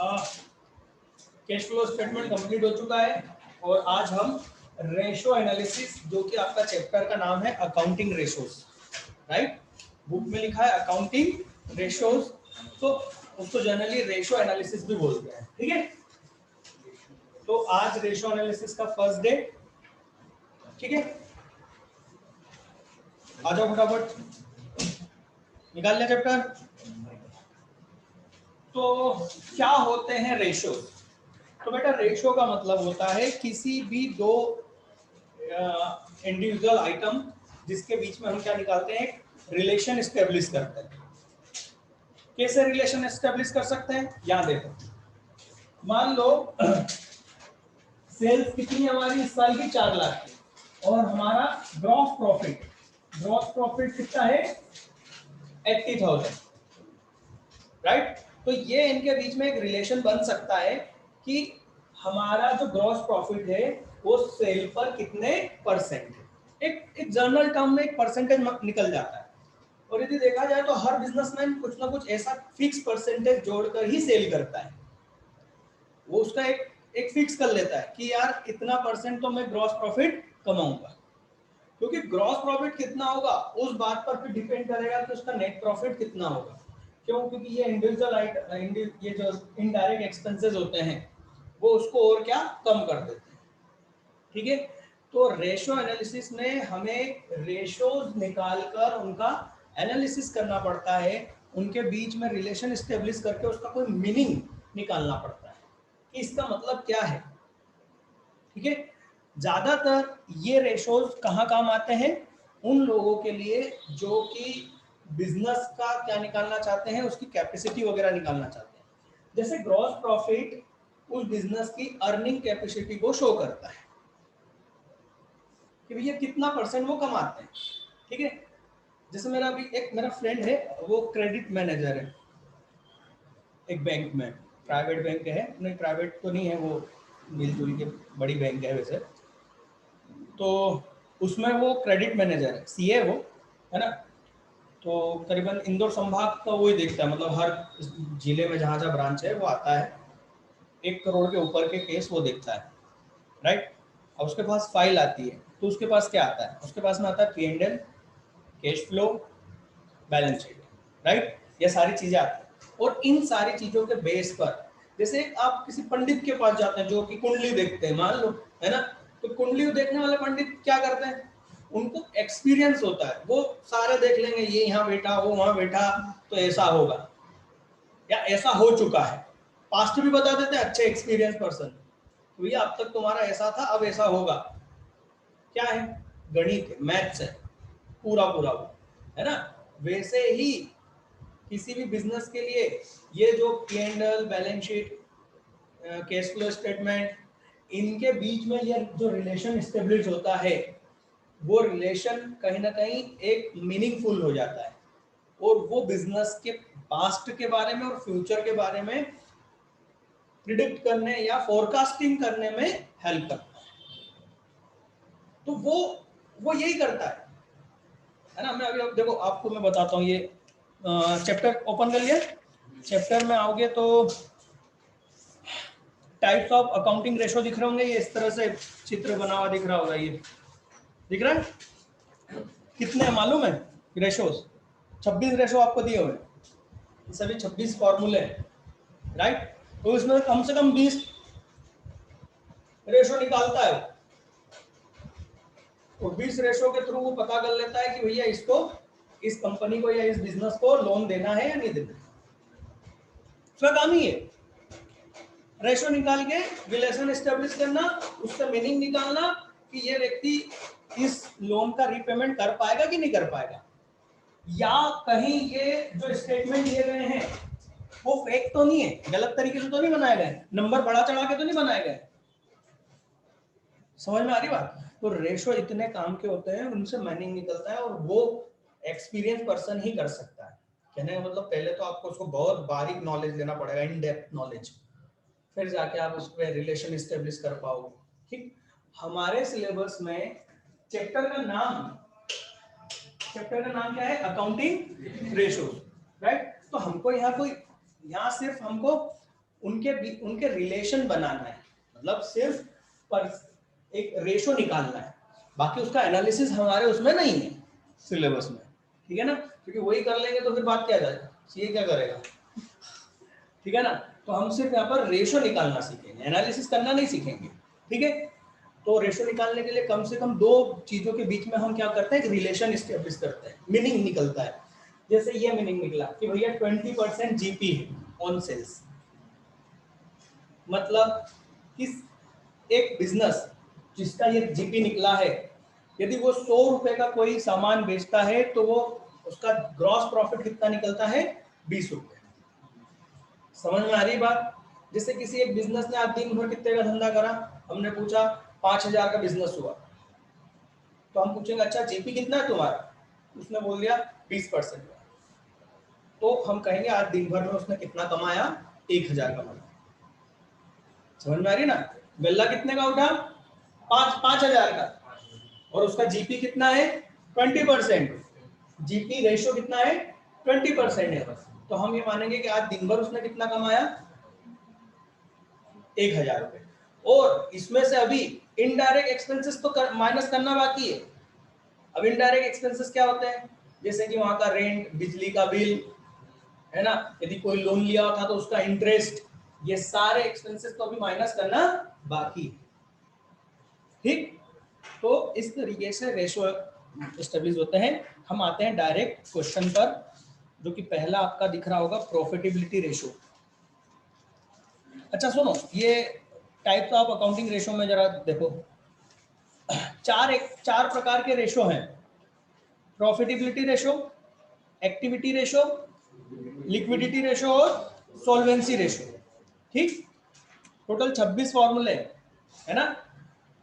Cash flow statement complete हो चुका है और आज हम रेशो एनालिसिस, जो कि आपका चैप्टर का नाम है अकाउंटिंग रेशोज, राइट। बुक में लिखा है अकाउंटिंग रेशोज, तो उसको जनरली रेशो एनालिसिस भी बोलते हैं, ठीक है। तो आज रेशो एनालिसिस का फर्स्ट डे, ठीक है। आ जाओ फटाफट निकाल लिया चैप्टर। तो क्या होते हैं रेशो? तो बेटा रेशो का मतलब होता है किसी भी दो इंडिविजुअल आइटम जिसके बीच में हम क्या निकालते हैं, रिलेशन एस्टेब्लिश करते हैं। कैसे रिलेशन एस्टेब्लिश कर सकते हैं? यहां देखो, मान लो सेल्स कितनी हमारी इस साल की 4 लाख की, और हमारा ग्रॉस प्रॉफिट कितना है, 80,000, राइट। तो ये इनके बीच में एक रिलेशन बन सकता है कि हमारा जो ग्रॉस प्रॉफिट है वो सेल पर कितने परसेंट है। एक जनरल टर्म में एक परसेंटेज निकल जाता है, और यदि देखा जाए तो हर बिजनेसमैन कुछ ना कुछ ऐसा फिक्स परसेंटेज जोड़कर ही सेल करता है। वो उसका एक फिक्स कर लेता है कि यार इतना परसेंट तो मैं ग्रॉस प्रॉफिट कमाऊंगा, क्योंकि ग्रॉस प्रॉफिट कितना होगा उस बात पर भी डिपेंड करेगा कि उसका नेट प्रॉफिट कितना होगा। क्यों? क्योंकि ये ये जो इनडायरेक्ट एक्सपेंसेस होते हैं वो उसको और क्या कम कर देते हैं, ठीक है। तो रेशो एनालिसिस में हमें रेशोज निकालकर उनका एनालिसिस करना पड़ता है, उनके बीच में रिलेशन एस्टेब्लिश करके उसका कोई मीनिंग निकालना पड़ता है कि इसका मतलब क्या है, ठीक है। ज्यादातर ये रेशोज कहाँ काम आते हैं? उन लोगों के लिए जो कि बिजनेस का क्या निकालना चाहते हैं, उसकी कैपेसिटी वगैरह निकालना चाहते हैं। जैसे ग्रॉस प्रॉफिट उस बिजनेस की अर्निंग कैपेसिटी को शो करता है कि भैया कितना परसेंट वो कमाते हैं, ठीक है। जैसे मेरा फ्रेंड है, वो क्रेडिट मैनेजर है एक बैंक में, प्राइवेट बैंक है, नहीं प्राइवेट तो नहीं है, वो मिलजुल के बड़ी बैंक है वैसे, तो उसमें वो क्रेडिट मैनेजर है, सीए वो, है ना। तो करीबन इंदौर संभाग का वो ही देखता है, मतलब हर जिले में जहाँ जहाँ ब्रांच है वो आता है, 1 करोड़ के ऊपर के केस वो देखता है, राइट। और उसके पास फाइल आती है, तो उसके पास क्या आता है? उसके पास में आता है P&L, cash flow, balance sheet, right. ये सारी चीजें आती हैं, और इन सारी चीजों के बेस पर जैसे आप किसी पंडित के पास जाते हैं जो कि कुंडली देखते हैं, मान लो, है ना। तो कुंडली देखने वाले पंडित क्या करते हैं? उनको एक्सपीरियंस होता है, वो सारे देख लेंगे, ये यहाँ बैठा, वो वहां बैठा, तो ऐसा होगा या ऐसा हो चुका है, पास्ट भी बता देते हैं, अच्छे एक्सपीरियंस पर्सन, तो भैया अब तक तुम्हारा ऐसा था, अब ऐसा होगा। क्या है? गणित है, मैथ्स है, पूरा पूरा वो, है ना। वैसे ही किसी भी बिजनेस के लिए ये जो P&L, balance sheet, cash flow statement, इनके बीच में ये जो रिलेशन एस्टेब्लिश होता है, वो रिलेशन कहीं ना कहीं एक मीनिंगफुल हो जाता है, और वो बिजनेस के पास्ट के बारे में और फ्यूचर के बारे में प्रिडिक्ट करने या फोरकास्टिंग करने में हेल्प करता है। तो वो यही करता है ना। मैं अभी अब देखो आपको मैं बताता हूँ, ये चैप्टर ओपन कर लिया। चैप्टर में आओगे तो टाइप्स ऑफ अकाउंटिंग रेशो दिख रहे होंगे, ये इस तरह से चित्र बना हुआ दिख रहा होगा, ये दिख रहा है। कितने हैं मालूम है रेशोस? 26 रेशो आपको दिए हुए, सभी 26 फॉर्मूले, राइट। तो इसमें कम से कम 20 रेशो निकालता है, तो 20 रेशो के थ्रू वो पता कर लेता है कि भैया इसको, इस कंपनी को या इस बिजनेस को लोन देना है या नहीं देना। उसका काम ही है रेशो निकाल के रिलेशन एस्टेब्लिश करना, उसका मीनिंग निकालना कि ये व्यक्ति इस लोन का रीपेमेंट कर पाएगा कि नहीं कर पाएगा, या कहीं ये जो स्टेटमेंट दिए गए हैं वो फेक तो नहीं है, गलत तरीके से तो नहीं बनाए गए, नंबर बढ़ा चढ़ा के तो नहीं बनाए गए। समझ में आ रही बात? तो रेशो इतने काम के होते हैं, उनसे मीनिंग निकलता है, और वो एक्सपीरियंस पर्सन ही कर सकता है। कहने का मतलब पहले तो आपको उसको बहुत बारीक नॉलेज देना पड़ेगा, इन डेप्थ नॉलेज, फिर जाके आप उस पर रिलेशन एस्टेब्लिश कर पाओगे, ठीक। हमारे सिलेबस में चैप्टर का नाम क्या है? Accounting ratios, right. तो हमको यहाँ सिर्फ हमको उनके रिलेशन बनाना है, मतलब सिर्फ पर एक रेशो निकालना है, बाकी उसका एनालिसिस हमारे उसमें नहीं है सिलेबस में, ठीक है ना, क्योंकि वही कर लेंगे तो फिर बात क्या जाएगा, ये क्या करेगा, ठीक है ना। तो हम सिर्फ यहाँ पर रेशो निकालना सीखेंगे, एनालिसिस करना नहीं सीखेंगे, ठीक है। तो रेशो निकालने के लिए कम से कम दो चीजों के बीच में हम क्या करते हैं, एक रिलेशन एस्टेब्लिश करते हैं, मीनिंग निकलता है। जैसे ये मीनिंग निकला कि भैया 20% जीपी है ऑन सेल्स, मतलब किस एक बिजनेस जिसका ये जीपी निकला है, यदि वो 100 रुपए का कोई सामान बेचता है तो वो उसका ग्रॉस प्रॉफिट कितना निकलता है, 20 रुपए। समझ में आ रही बात। जैसे किसी एक बिजनेस ने आज दिन भर कितने का धंधा करा, हमने पूछा 5,000 का बिजनेस हुआ, तो हम पूछेंगे अच्छा जीपी कितना है तुम्हारा, उसने बोल दिया 20%, तो हम कहेंगे आज दिन भर में उसने कितना कमाया, 1,000 कमाया। समझ में आ रही ना। गल्ला कितने का उठा, 5,000 का, और उसका जीपी कितना है, 20%, जीपी रेशो कितना है, 20% है, तो हम ये मानेंगे कि आज दिन भर उसने कितना कमाया, 1,000 रुपए। और इसमें से अभी इनडायरेक्ट एक्सपेंसेस तो माइनस करना बाकी है। अब इनडायरेक्ट एक्सपेंसेस क्या होते हैं, जैसे कि वहां का रेंट, बिजली का बिल, है ना, यदि कोई लोन लिया था तो उसका इंटरेस्ट, ये सारे एक्सपेंसेस तो अभी माइनस करना बाकी, ठीक। तो इस तरीके से रेशो एस्टेब्लिश होते हैं। हम आते हैं डायरेक्ट क्वेश्चन पर, जो कि पहला आपका दिख रहा होगा, प्रॉफिटेबिलिटी रेशो। अच्छा सुनो, ये टाइप्स ऑफ अकाउंटिंग रेशो में जरा देखो, चार प्रकार के रेशो हैं, profitability ratio, activity ratio, liquidity ratio और सॉल्वेंसी रेशो, ठीक। टोटल 26 फॉर्मूले है ना।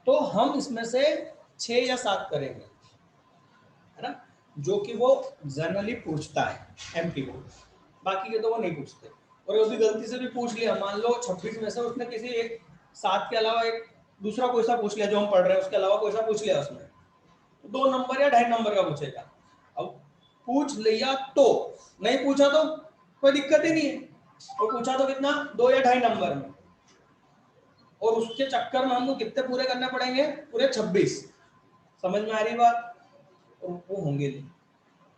तो हम इसमें से 6 या 7 करेंगे, है ना, जो कि वो जनरली पूछता है एमपीओ, बाकी के तो वो नहीं पूछते। और यदि गलती से भी पूछ लिया, मान लो 26 में से उसने किसी एक 7 के अलावा एक दूसरा कोई सा पूछ लिया जो हम पढ़ रहे हैं, उसके अलावा कोई सा पूछ लिया उसने, तो 2 नंबर या 2.5 नंबर का पूछेगा। अब पूछ लिया तो, नहीं पूछा तो कोई दिक्कत ही नहीं है, और पूछा तो कितना, 2 या 2.5 नंबर में, और उसके चक्कर में हमको कितने पूरे करने पड़ेंगे, पूरे 26। समझ में आ रही बात। और वो होंगे नहीं,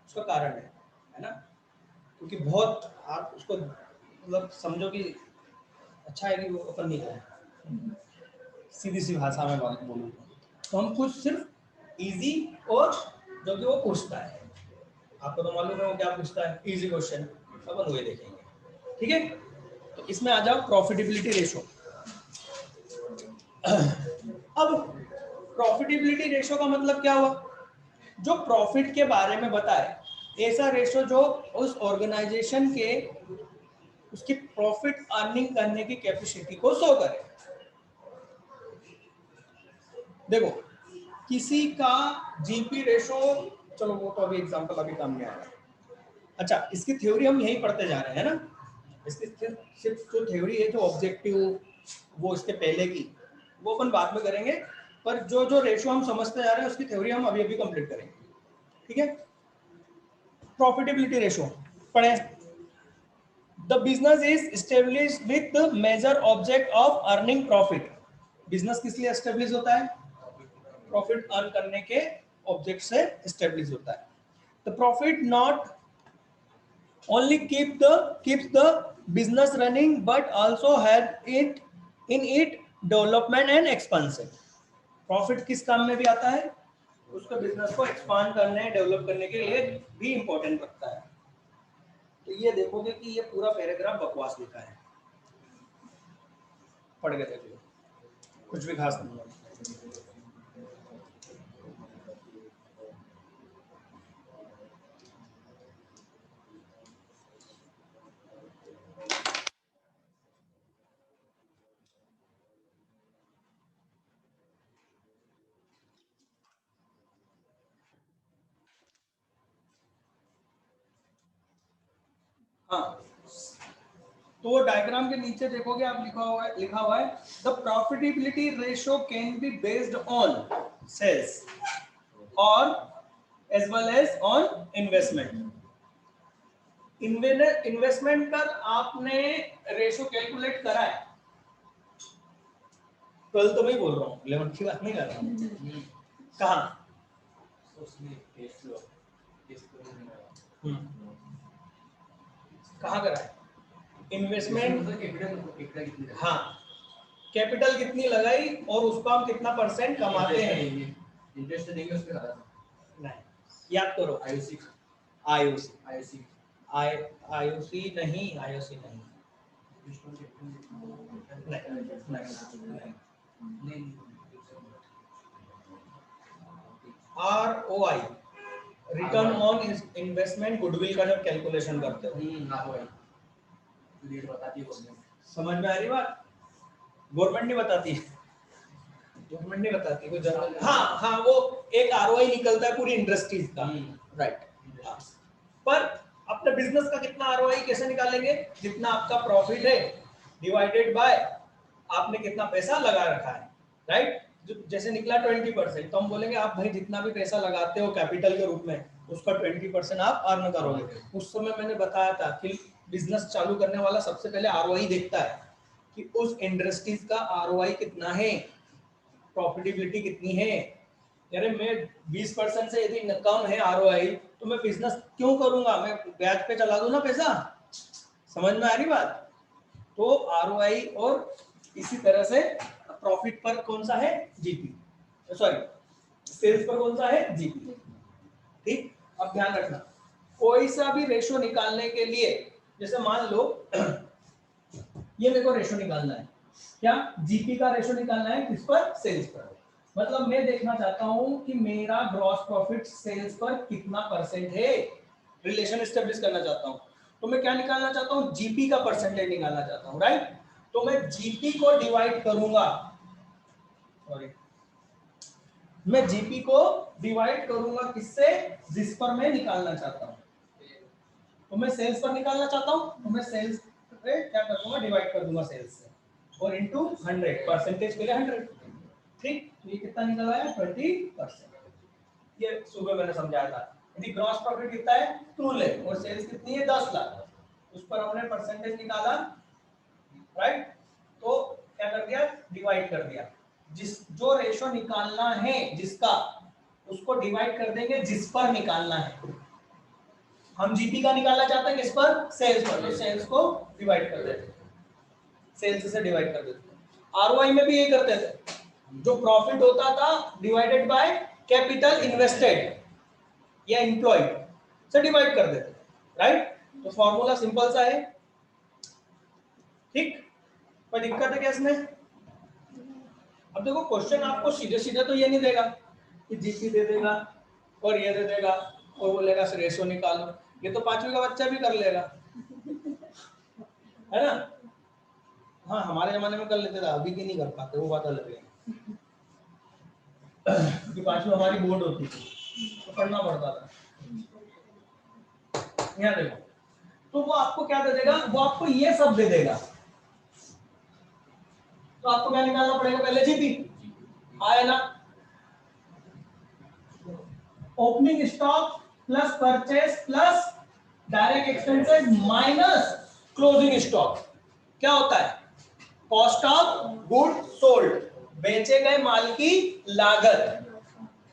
उसका कारण है ना, क्योंकि बहुत आप उसको मतलब समझो कि अच्छा है कि वो अपन नहीं करें, सीधी सी भाषा में बात बोलूँ तो हम कुछ सिर्फ इजी, और जो कि वो पूछता है, आपको तो मालूम है वो क्या पूछता है, इजी क्वेश्चन, अपन वही देखेंगे, ठीक है। तो इसमें आ जाओ प्रॉफिटेबिलिटी रेशो। अब प्रॉफिटेबिलिटी रेशो का मतलब क्या हुआ, जो प्रॉफिट के बारे में बताए, ऐसा रेशो जो उस ऑर्गेनाइजेशन के उसकी प्रॉफिट अर्निंग करने की कैपेसिटी को शो करे। देखो किसी का जीपी रेशो, चलो वो तो अभी एग्जांपल अभी काम में आ रहा है। अच्छा इसकी थ्योरी हम यही पढ़ते जा रहे हैं ना, इसकी सिर्फ जो थ्योरी है, जो ऑब्जेक्टिव वो इसके पहले की, वो अपन बाद में करेंगे, पर जो जो रेशो हम समझते जा रहे हैं उसकी थ्योरी हम अभी अभी कंप्लीट करेंगे, ठीक है। प्रॉफिटेबिलिटी रेशो पढ़े, the business is established with the major object of earning profit. Business किस लिए एस्टेब्लिश होता है, प्रॉफिट अर्न करने के ऑब्जेक्ट से एस्टेब्लिश होता है। The profit not only keeps the business running but also had it in it development and expansion। Profit किस काम में भी आता है, उसका बिजनेस को एक्सपांड करने, डेवलप करने के लिए भी इंपॉर्टेंट रखता है। तो ये देखोगे कि ये पूरा पैराग्राफ बकवास लिखा है, पढ़ के देख लो, कुछ भी खास नहीं है। हाँ, तो डायग्राम के नीचे देखोगे आप, लिखा हुआ है the profitability ratio can be based on sales और as well as on investment. Investment पर आपने रेशो कैलकुलेट करा है? 12 तो मैं बोल रहा हूँ, 11 की बात नहीं कर रहा हूँ। कहाँ? कहाँ करा है इन्वेस्टमेंट? हाँ, कैपिटल कितनी लगाई और उसको हम कितना परसेंट कमाते हैं? इंटरेस्ट देंगे उस पे करा था। नहीं, याद करो। आईओसी आईओसी आईओसी आईओसी नहीं, आईओसी नहीं, ROI, return on investment, goodwill का जब कैलकुलेशन करते हो, रेट बताती है गवर्नमेंट। समझ में आ रही बात? गवर्नमेंट नहीं बताती है, गवर्नमेंट नहीं बताती, वो जनरल, हाँ हाँ, वो एक आरओआई निकलता है पूरी इंडस्ट्रीज का, राइट। पर अपने बिजनेस का कितना आरओआई कैसे निकालेंगे? जितना आपका प्रॉफिट है डिवाइडेड बाय आपने कितना पैसा लगा रखा है, राइट। जैसे निकला 20%, तो हम बोलेंगे आप भाई जितना भी पैसा लगाते हो कैपिटल के रूप में, उसका 20% आप अर्न करोगे। उस समय मैंने बताया था कि बिजनेस चालू करने वाला सबसे पहले आरओआई देखता है कि उस इंडस्ट्रीज का आरओआई कितना है, प्रॉफिटेबिलिटी कितनी है। यार मैं 20% से यदि कम है आरओआई तो मैं बिजनेस क्यों करूंगा? मैं ब्याज पे चला दूं ना पैसा। समझ में आ रही बात? तो आरओआई और इसी तरह से प्रॉफिट पर कौन सा है? जीपी, सॉरी सेल्स पर कौन सा है? जीपी। ठीक, अब ध्यान रखना, कोई सा भी रेशो निकालने के लिए, जैसे मान लो ये मेरे को रेशो निकालना है, क्या? जीपी का रेशो निकालना है, किस पर? सेल्स पर। मतलब मैं देखना चाहता हूं कि मेरा ग्रॉस प्रॉफिट सेल्स पर कितना परसेंट है, रिलेशन एस्टेब्लिश करना चाहता हूं। तो मैं क्या निकालना चाहता हूं? जीपी का परसेंटेज निकालना चाहता हूं, राइट। तो मैं जीपी को डिवाइड करूंगा, सॉरी, मैं जीपी को डिवाइड करूंगा किससे? जिस पर मैं निकालना चाहता हूं। तो मैं सेल्स पर निकालना चाहता हूं, तो मैं सेल्स पे क्या कर दूंगा? डिवाइड कर दूंगा सेल्स से, और इनटू 100, परसेंटेज के लिए 100। ठीक, तो ये कितना निकल आया? 20%। ये सुबह मैंने समझाया था। यदि ग्रॉस प्रॉफिट कितना है? 2 लाख और सेल्स कितनी है? 10 लाख, उस पर हमने परसेंटेज निकाला, राइट। तो क्या कर दिया? डिवाइड कर दिया। जो रेशो निकालना है जिसका, उसको डिवाइड कर देंगे जिस पर निकालना है। हम जीपी का निकालना चाहते हैं किस पर? सेल्स पर, तो सेल्स को डिवाइड कर देते हैं, सेल्स से डिवाइड कर देते हैं। आरओआई में भी यही करते थे, जो प्रॉफिट होता था डिवाइडेड बाय कैपिटल इन्वेस्टेड या एम्प्लॉयड से डिवाइड कर देते, राइट। तो फॉर्मूला सिंपल सा है, ठीक। कोई दिक्कत है क्या इसमें? अब देखो क्वेश्चन आपको सीधे सीधे तो ये नहीं देगा कि जीपी दे देगा और ये दे देगा और बोलेगा रेशो निकालो, ये तो 5वीं का बच्चा भी कर लेगा, है ना। हाँ, हमारे जमाने में कर लेते थे, अभी की नहीं कर पाते, वो बात अलग है। कि 5वीं हमारी बोर्ड होती थी तो पढ़ना पड़ता था। यहाँ देखो, तो वो आपको क्या दे देगा? वो आपको ये सब दे देगा, तो आपको क्या निकालना पड़ेगा? पहले जीपी आया ना, opening stock plus purchase plus direct expenses minus closing stock क्या होता है? कॉस्ट ऑफ गुड सोल्ड, बेचे गए माल की लागत।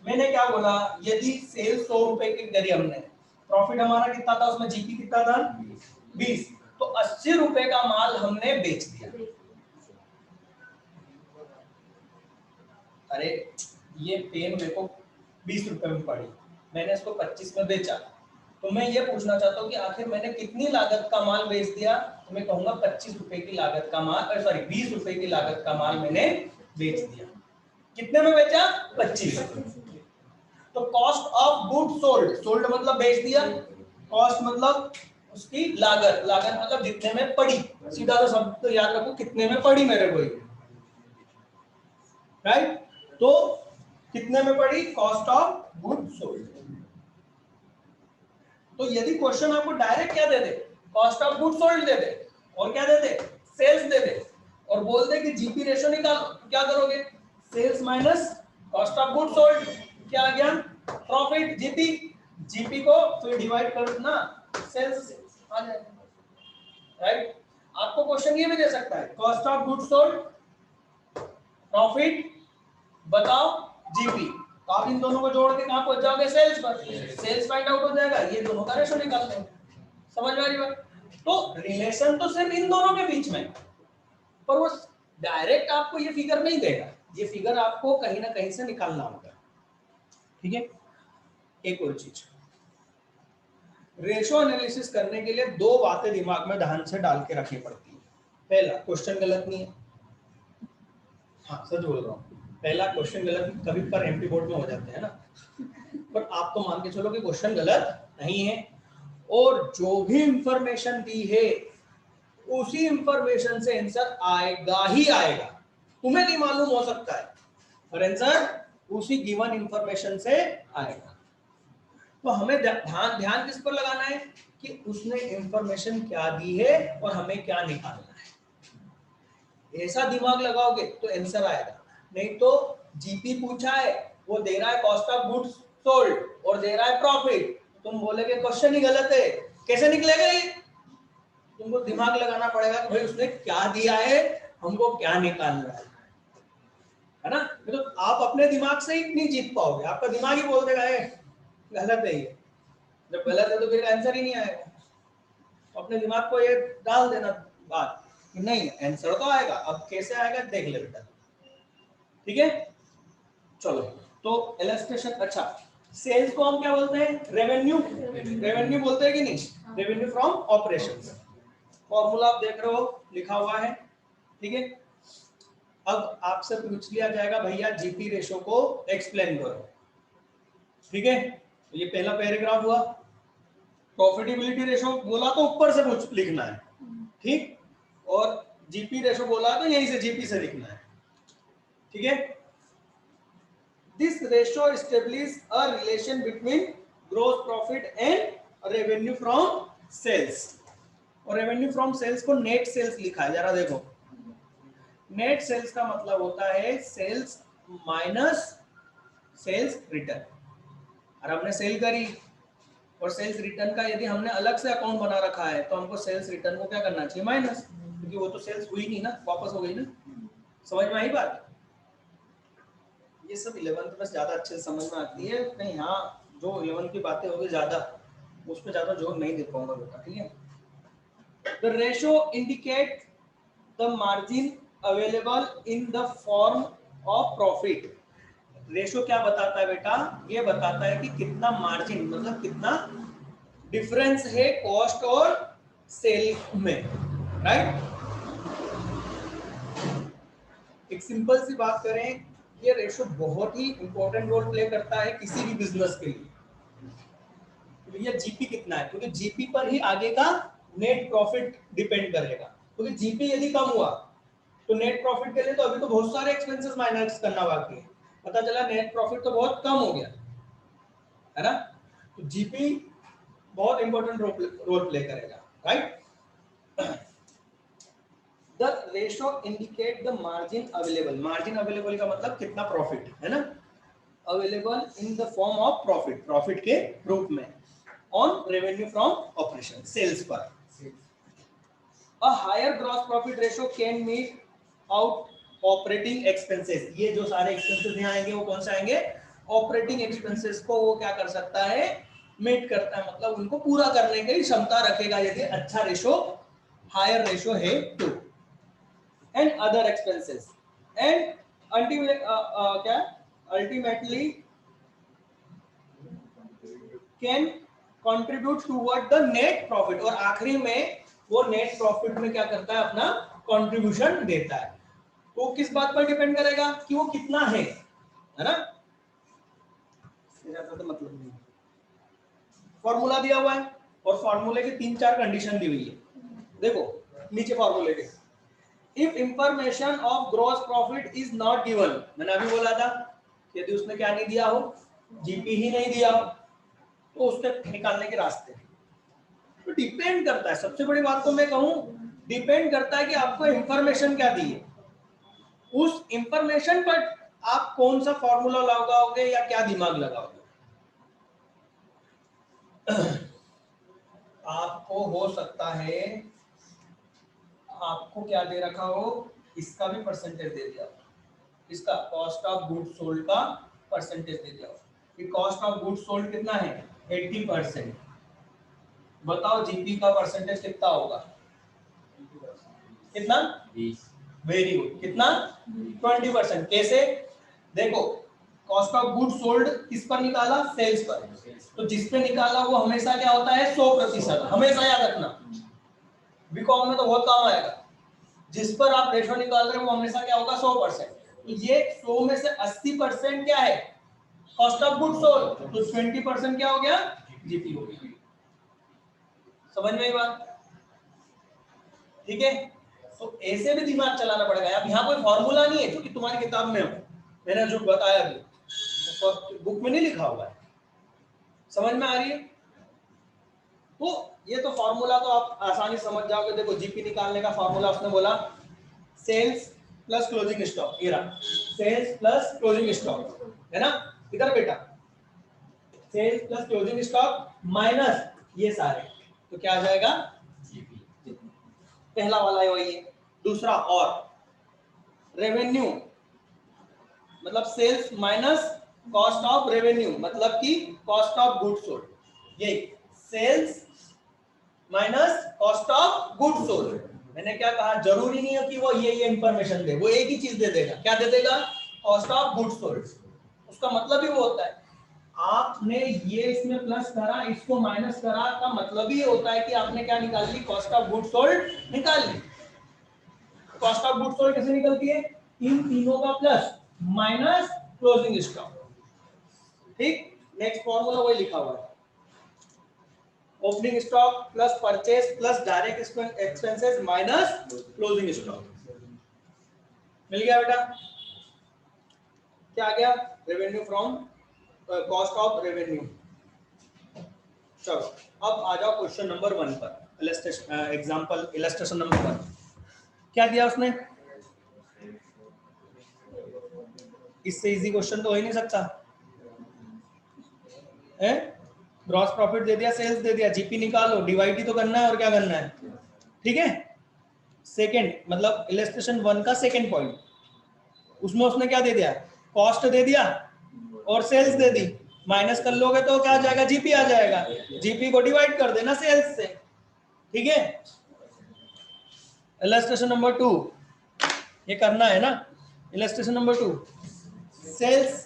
मैंने क्या बोला? यदि सेल 100 रुपए की करी हमने, प्रॉफिट हमारा कितना था? उसमें जीपी कितना था? 20, तो 80 रुपए का माल हमने बेच दिया। अरे ये पेन मेरे को 20 रुपए में पड़ी, मैंने इसको 25 में बेचा, तो मैं ये पूछना चाहता हूँ कि आखिर मैंने कितनी लागत का माल बेच दिया? तो मैं कहूंगा 25 रुपए की लागत का माल, सॉरी 20 रुपए की लागत का माल मैंने बेच दिया। कितने में बेचा? 25। तो cost of good sold, sold मतलब बेच दिया, कॉस्ट मतलब उसकी लागत, लागत मतलब जितने में पड़ी, सीधा तो शब्द तो याद रखो, कितने में पड़ी मेरे को, राइट। तो कितने में पड़ी? Cost of good sold. तो यदि क्वेश्चन आपको डायरेक्ट क्या दे दे? कॉस्ट ऑफ गुड सोल्ड दे दे, और क्या दे दे? सेल्स दे दे, और बोल दे कि जीपी रेशो निकालो, तो क्या करोगे? Sales minus cost of good sold, क्या आ गया? Profit, GP. जीपी को फिर डिवाइड कर देना सेल्स से, आ जाएगा, राइट। आपको क्वेश्चन ये भी दे सकता है, cost of goods sold, profit बताओ, जीपी, तो आप इन दोनों को जोड़ के कहां पहुंच जाओगे, सेल्स पर, सेल्स फाइंड आउट हो जाएगा, ये दोनों का रेशो निकाल लेंगे। समझ में आ रही बात? तो रिलेशन तो सिर्फ इन दोनों के बीच में, पर वो डायरेक्ट आपको ये फिगर नहीं देगा, ये फिगर आपको कहीं ना कहीं से निकालना होगा, ठीक है। एक और चीज, रेशो एनालिसिस करने के लिए दो बातें दिमाग में ध्यान से डाल के रखनी पड़ती है। पहला, क्वेश्चन गलत नहीं है, हाँ सच बोल रहा हूँ, पहला क्वेश्चन गलत कभी पर एमपी बोर्ड में हो जाते हैं ना, पर आप तो मान के चलो कि क्वेश्चन गलत नहीं है, और जो भी इंफॉर्मेशन दी है उसी इंफॉर्मेशन से आंसर आएगा ही आएगा, तुम्हें नहीं मालूम हो सकता है, और आंसर उसी गिवन इंफॉर्मेशन से आएगा। तो हमें ध्यान ध्यान किस पर लगाना है कि उसने इंफॉर्मेशन क्या दी है और हमें क्या निकालना है। ऐसा दिमाग लगाओगे तो आंसर आएगा, नहीं तो जीपी पूछा है, वो दे रहा है कॉस्ट ऑफ गुड्स सोल्ड और दे रहा है प्रॉफिट, तुम बोलोगे क्वेश्चन ही गलत है, कैसे निकलेगा ये? तुमको दिमाग लगाना पड़ेगा कि भाई उसने क्या दिया है, हमको क्या निकालना है ना। तो आप अपने दिमाग से ही नहीं जीत पाओगे, आपका दिमाग ही बोल देगा गलत है ये, जब गलत है तो फिर आंसर ही नहीं आएगा। तो अपने दिमाग को ये डाल देना बात कि नहीं आंसर तो आएगा, अब कैसे आएगा देख ले बेटा, ठीक है। चलो, तो इलस्ट्रेशन, अच्छा सेल्स को हम क्या बोलते हैं, रेवेन्यू, रेवेन्यू बोलते हैं कि नहीं, रेवेन्यू फ्रॉम ऑपरेशंस। फॉर्मूला आप देख रहे हो लिखा हुआ है, ठीक है। अब आपसे पूछ लिया जाएगा भैया जीपी रेशो को एक्सप्लेन करो, ठीक है। तो ये पहला पैराग्राफ हुआ, प्रॉफिटेबिलिटी रेशो बोला तो ऊपर से कुछ लिखना है, ठीक, और जीपी रेशो बोला तो यहीं से जीपी से लिखना है, ठीक है। This ratio establish a relation between gross profit and revenue from sales, और रेवेन्यू फ्रॉम सेल्स को नेट सेल्स लिखा है, जरा देखो, नेट सेल्स का मतलब होता है सेल्स माइनस सेल्स रिटर्न, और हमने सेल करी और सेल्स रिटर्न का यदि हमने अलग से अकाउंट बना रखा है तो हमको सेल्स रिटर्न को क्या करना चाहिए, माइनस, क्योंकि वो तो सेल्स हुई नहीं ना, वापस हो गई ना। समझ में आई बात? ये सब 11th में ज्यादा अच्छे से समझ में आती है, नहीं हाँ जो 11th की बातें होगी ज्यादा उस पर ज्यादा जोर नहीं दे पाऊंगा बेटा, ठीक है। The ratio indicate the margin available in the form of profit. Ratio क्या बताता है बेटा, ये बताता है कि कितना मार्जिन मतलब कितना डिफरेंस है कॉस्ट और सेल में, राइट। एक सिंपल सी बात करें, ये रेशो बहुत ही इंपॉर्टेंट रोल प्ले करता है किसी भी बिजनेस के लिए। भैया जीपी कितना है, क्योंकि जीपी पर ही आगे का नेट प्रॉफिट डिपेंड करेगा, क्योंकि जीपी यदि कम हुआ तो नेट प्रॉफिट के लिए तो अभी तो बहुत सारे एक्सपेंसेस माइनस करना बाकी है, पता चला नेट प्रॉफिट तो बहुत कम हो गया है ना। तो जीपी बहुत इंपॉर्टेंट रोल प्ले करेगा, right. The ratio indicate the margin available, margin available का मतलब कितना प्रॉफिट है ना, available in the form of profit, profit के रूप में, on revenue from operation, sales पर। A higher gross profit ratio can meet out operating expenses, ये जो सारे एक्सपेंसेस यहाँ आएंगे वो कौन से आएंगे, ऑपरेटिंग एक्सपेंसेस को वो क्या कर सकता है, मीट करता है, मतलब उनको पूरा करने की क्षमता रखेगा यदि अच्छा रेशो, हायर रेशो है तो। एंड अदर एक्सपेंसेस एंड क्या ultimately can contribute toward the net profit, और आखिरी में वो नेट प्रॉफिट में क्या करता है, अपना कंट्रीब्यूशन देता है। तो किस बात पर डिपेंड करेगा कि वो कितना है ना, तो मतलब नहीं। फॉर्मूला दिया हुआ है और फॉर्मूले की 3-4 कंडीशन दी हुई है, देखो नीचे फॉर्मूले के, if information of gross profit is not given, मैंने अभी बोला था यदि उसने क्या नहीं दिया हो, जीपी ही नहीं दिया हो, तो उसके निकालने के रास्ते। तो डिपेंड करता है, सबसे बड़ी बात तो मैं कहूं डिपेंड करता है कि आपको इंफॉर्मेशन क्या दी है, उस इंफॉर्मेशन पर आप कौन सा फॉर्मूला लगाओगे या क्या दिमाग लगाओगे। आपको हो सकता है आपको क्या दे रखा हो, इसका भी परसेंटेज दे दिया हो, इसका कॉस्ट ऑफ गुड सोल्ड का परसेंटेज दे दिया हो कि कॉस्ट ऑफ गुड सोल्ड कितना है 80%। बताओ जीपी का परसेंटेज कितना होगा, कितना? 20। वेरी गुड, कितना? 20%। कैसे? देखो कॉस्ट ऑफ गुड सोल्ड किस पर निकाला, सेल्स पर, तो जिस पे निकाला वो हमेशा क्या होता है 100%, हमेशा याद रखना, बीकॉम में तो बहुत काम आएगा। जिस पर आप रेशो निकाल रहे हो वो हमेशा क्या होगा 100%, तो ये 100 में से 80% क्या है कॉस्ट ऑफ गुड सोल्ड, तो 20% क्या हो गया जीपी हो गया। समझ में आई बात? ठीक है, तो ऐसे भी दिमाग चलाना पड़ेगा। अब यहाँ कोई फॉर्मूला नहीं है जो कि तुम्हारी किताब में हो, मैंने जो बताया भी तो बुक में नहीं लिखा हुआ है। समझ में आ रही है? तो ये तो फॉर्मूला तो आप आसानी समझ जाओगे। देखो जीपी निकालने का फॉर्मूला उसने बोला सेल्स प्लस क्लोजिंग स्टॉक, ये रहा सेल्स प्लस क्लोजिंग स्टॉक, है ना? इधर बेटा sales plus closing stock minus ये सारे, तो क्या आ जाएगा जीपी। पहला वाला है वही है। दूसरा और रेवेन्यू मतलब sales minus cost of revenue मतलब कि कॉस्ट ऑफ गुड सोल्ड, ये sales minus cost of good sold. मैंने क्या कहा, जरूरी नहीं है कि वो ये इंफॉर्मेशन दे, वो एक ही चीज दे देगा। क्या दे देगा? Cost of good sold. उसका मतलब ही वो होता है आपने ये इसमें प्लस करा इसको माइनस करा, का मतलब ही होता है कि आपने क्या निकाल ली, कॉस्ट ऑफ गुड सोल्ड निकाल ली। कॉस्ट ऑफ गुड सोल्ड कैसे निकलती है, इन तीनों का प्लस माइनस क्लोजिंग स्टॉक। ठीक, नेक्स्ट फॉर्मूला वही लिखा हुआ है, opening stock plus purchase plus direct expenses minus closing stock. मिल गया बेटा? क्या आ गया? Revenue from cost of revenue. चलो अब आ जाओ क्वेश्चन नंबर 1 पर, एग्जांपल इलस्ट्रेशन नंबर 1। क्या दिया उसने? इससे इजी क्वेश्चन तो हो ही नहीं सकता है। ग्रॉस प्रॉफिट दे दिया, सेल्स दे दिया, जीपी निकालो, डिवाइड ही तो करना है और क्या करना है। ठीक है, सेकंड मतलब इलस्ट्रेशन 1 का सेकंड पॉइंट, उसमें उसने क्या दे दिया, कॉस्ट दे दिया और सेल्स दे दी, माइनस कर लोगे तो क्या आ जाएगा, जीपी आ जाएगा। जीपी को डिवाइड कर देना सेल्स से। ठीक है, इलस्ट्रेशन नंबर 2 ये करना है ना। Illustration number 2 sales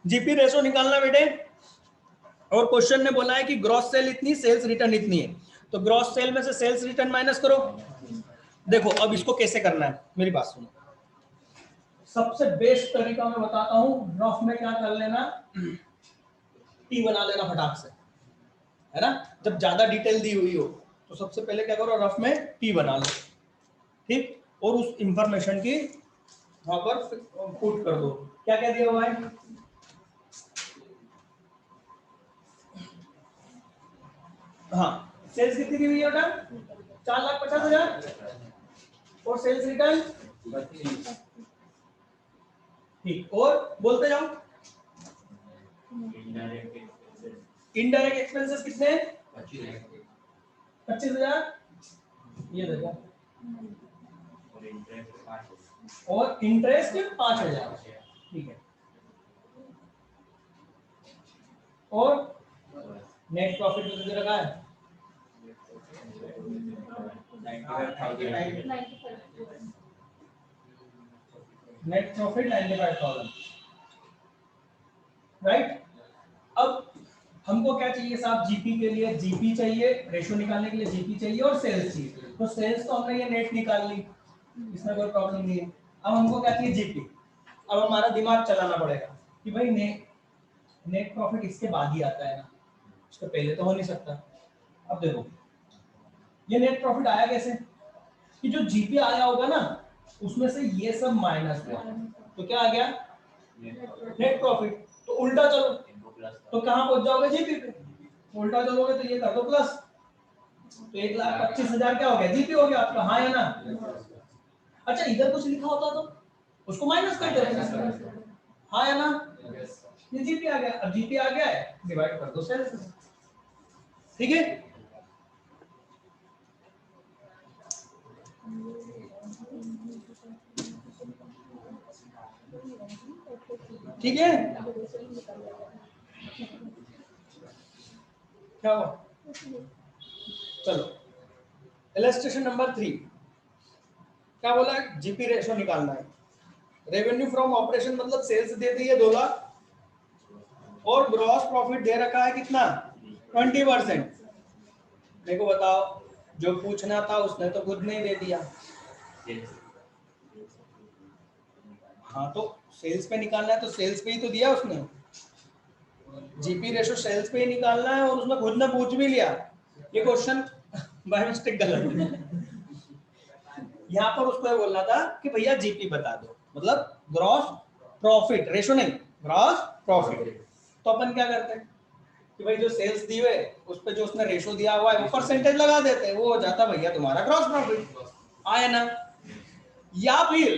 GP ratio निकालना बेटे, और क्वेश्चन ने बोला है कि ग्रॉस सेल इतनी सेल्स रिटर्न इतनी है, तो ग्रॉस सेल में से सेल्स रिटर्न माइनस करो। देखो अब इसको कैसे करना है, मेरी बात सुनो। सबसे बेस्ट तरीका मैं बताता हूं, रफ में क्या कर लेना, टी बना लेना फटाक से, है ना। जब ज्यादा डिटेल दी हुई हो तो सबसे पहले क्या करो, रफ में टी बना लो। ठीक, और उस इंफॉर्मेशन की वहां पर पुट कर दो। क्या क्या दिया हुआ है, हाँ सेल्स कितनी दी हुई है बेटा, 4,50,000 और सेल्स रिटर्न। ठीक, और बोलते जाओ। इनडायरेक्ट एक्सपेंसेस कितने हैं, 25,000 ये देखो, और इंटरेस्ट 5,000। ठीक है, और नेट प्रॉफिट तो दे रखा है 95,000, नेट प्रॉफिट 95,000, राइट। अब हमको क्या चाहिए साहब, जीपी के लिए जीपी चाहिए, रेशो निकालने के लिए जीपी चाहिए और सेल्स चाहिए। तो सेल्स तो हमने ये नेट निकाल ली, इसमें कोई प्रॉब्लम नहीं है। अब हमको क्या चाहिए, जीपी। अब हमारा दिमाग चलाना पड़ेगा कि भाई नेट प्रॉफिट इसके बाद ही आता है ना, इसके पहले तो हो नहीं सकता। अब देखो ये नेट प्रॉफिट आया कैसे, कि जो जीपी आया होगा ना उसमें से ये सब माइनस हुआ, तो क्या आ गया, नेट प्रॉफिट। तो उल्टा चलो तो कहां पहुंच जाओगे, जीपी पे। उल्टा चलोगे तो ये कर दो प्लस, तो 1,25,000 क्या हो गया, जीपी हो गया आपका, हाँ या ना। अच्छा इधर कुछ लिखा होता तो उसको माइनस कर दो। हाँ या ना, ये जीपी आ गया। अब जीपी आ गया है, डिवाइड कर दो सेल्स में। ठीक है, ठीक है, क्या हुआ? चलो इलस्ट्रेशन नंबर 3 क्या बोला है? जीपी रेशो निकालना है। रेवेन्यू फ्रॉम ऑपरेशन मतलब सेल्स दे दी है 2 लाख और ग्रॉस प्रॉफिट दे रखा है कितना? 20%। मेरे को बताओ, जो पूछना था उसने तो खुद नहीं दे दिया। हाँ तो सेल्स पे निकालना है तो सेल्स पे ही तो दिया उसने। जीपी रेशो सेल्स पे ही निकालना है और उसने खुद ने पूछ भी लिया। ये क्वेश्चन बाय मिस्टेक गलत है। यहाँ पर उसको ये बोलना था कि भैया जीपी बता दो, मतलब ग्रॉस प्रॉफिट, रेशो नहीं, ग्रॉस प्रॉफिट। तो अपन क्या करते हैं कि भाई जो सेल्स दी हुए उस पे जो उसने रेशो दिया हुआ है वो परसेंटेज लगा देते हैं, वो हो जाता भैया तुम्हारा ग्रॉस प्रॉफिट। आया ना? या फिर